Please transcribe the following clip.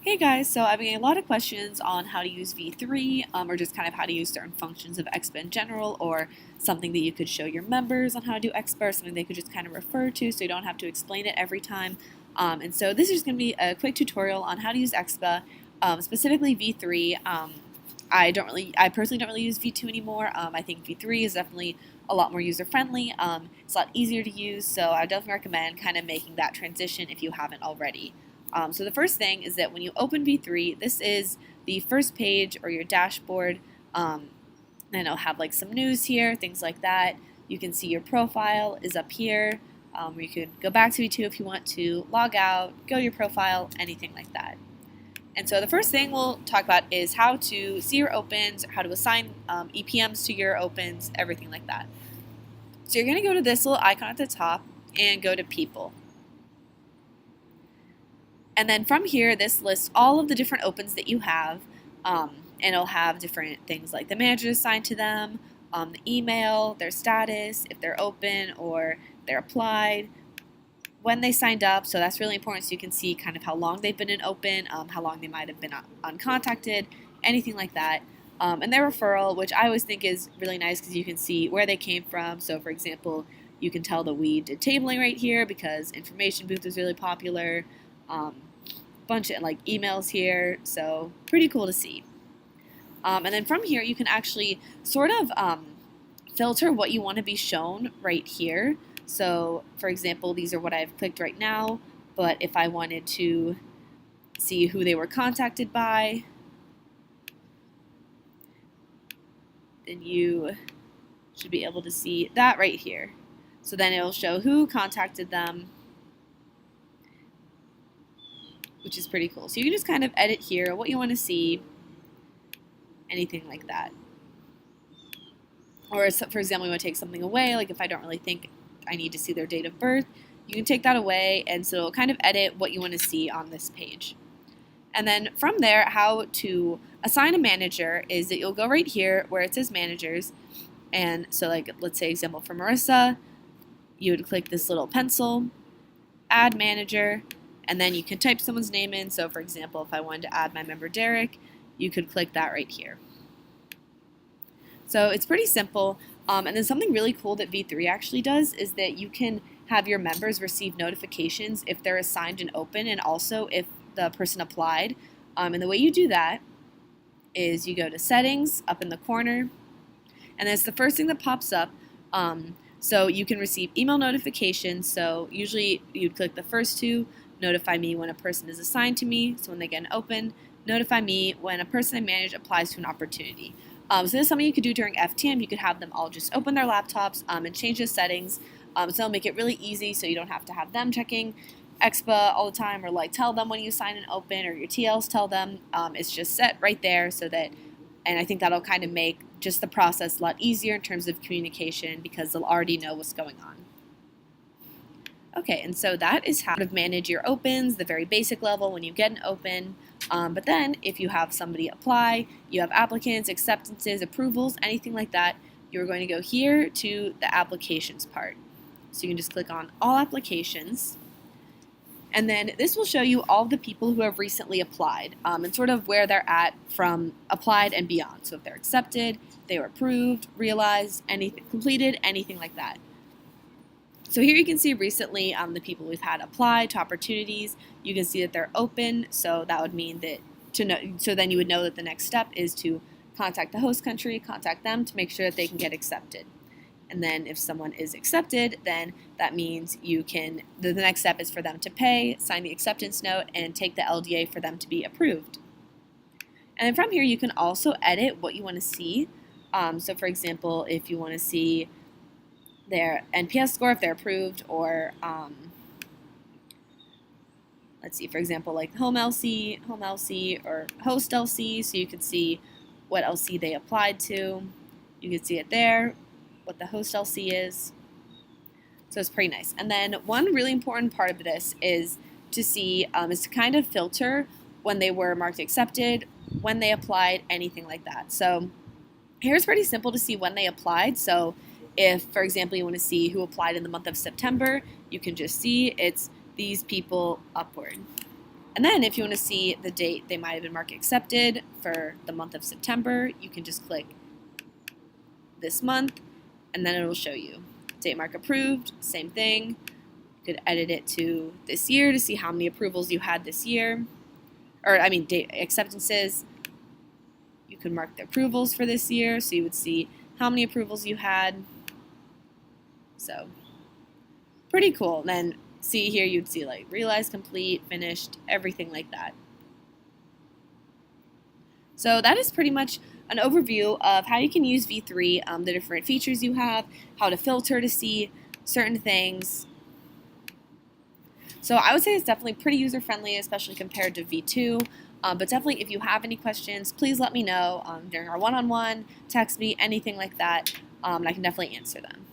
Hey guys, so I've been getting a lot of questions on how to use V3 or just kind of how to use certain functions of EXPA in general, or something that you could show your members on how to do EXPA, or something they could just kind of refer to so you don't have to explain it every time. And so this is going to be a quick tutorial on how to use EXPA, specifically V3. I personally don't really use V2 anymore. I think V3 is definitely a lot more user friendly. It's a lot easier to use, so I definitely recommend kind of making that transition if you haven't already. So the first thing is that when you open V3, this is the first page or your dashboard, and it'll have like some news here, things like that. You can see your profile is up here. You could go back to V2 if you want to, log out, go to your profile, anything like that. And so the first thing we'll talk about is how to see your opens, how to assign EPMs to your opens, everything like that. So you're going to go to this little icon at the top and go to People. And then from here, this lists all of the different opens that you have, and it'll have different things like the manager assigned to them, the email, their status, if they're open or they're applied, when they signed up. So that's really important, so you can see kind of how long they've been in open, how long they might have been uncontacted, anything like that. And their referral, which I always think is really nice because you can see where they came from. So for example, you can tell that we did tabling right here because information booth is really popular. Bunch of like emails here, so pretty cool to see. And then from here you can actually sort of filter what you want to be shown right here. So for example, these are what I've clicked right now, but if I wanted to see who they were contacted by, then you should be able to see that right here. So then it'll show who contacted them, which is pretty cool. So you can just kind of edit here what you want to see, anything like that. Or for example, you want to take something away, like if I don't really think I need to see their date of birth, you can take that away, and so it'll kind of edit what you want to see on this page. And then from there, how to assign a manager is that you'll go right here where it says managers, and so like let's say example for Marissa, you would click this little pencil, add manager, and then you can type someone's name in. So for example, if I wanted to add my member Derek, you could click that right here. So it's pretty simple. And then something really cool that V3 actually does is that you can have your members receive notifications if they're assigned an open, and also if the person applied. And the way you do that is you go to settings up in the corner, and that's the first thing that pops up. So you can receive email notifications. So usually you'd click the first two, notify me when a person is assigned to me, so when they get an open, notify me when a person I manage applies to an opportunity. So this is something you could do during FTM. You could have them all just open their laptops and change the settings. So it'll make it really easy, so you don't have to have them checking EXPA all the time, or like tell them when you sign an open, or your TLs tell them. It's just set right there, so that, and I think that'll kind of make just the process a lot easier in terms of communication because they'll already know what's going on. Okay, and so that is how to manage your opens, the very basic level when you get an open. But then if you have somebody apply, you have applicants, acceptances, approvals, anything like that, you're going to go here to the applications part. So you can just click on all applications. And then this will show you all the people who have recently applied, and sort of where they're at from applied and beyond. So if they're accepted, they were approved, realized, anything completed, anything like that. So here you can see recently the people we've had apply to opportunities. You can see that they're open, so that would mean that so then you would know that the next step is to contact the host country, contact them to make sure that they can get accepted. And then if someone is accepted, then that means you can, the next step is for them to pay, sign the acceptance note, and take the LDA for them to be approved. And then from here you can also edit what you want to see. So for example, if you want to see their NPS score, if they're approved, or let's see, for example, like home LC, or host LC, so you can see what LC they applied to. You can see it there, what the host LC is. So it's pretty nice. And then one really important part of this is to see, is to kind of filter when they were marked accepted, when they applied, anything like that. So here's pretty simple to see when they applied. So if, for example, you want to see who applied in the month of September, you can just see it's these people upward. And then if you want to see the date they might have been marked accepted for the month of September, you can just click this month, and then it will show you. Date mark approved, same thing. You could edit it to this year to see how many approvals you had this year. Or, I mean, date acceptances. You could mark the approvals for this year, so you would see how many approvals you had. So, pretty cool. And then see here, you'd see like realized, complete, finished, everything like that. So that is pretty much an overview of how you can use V3, the different features you have, how to filter to see certain things. So I would say it's definitely pretty user-friendly, especially compared to V2. But definitely, if you have any questions, please let me know during our one-on-one, text me, anything like that, and I can definitely answer them.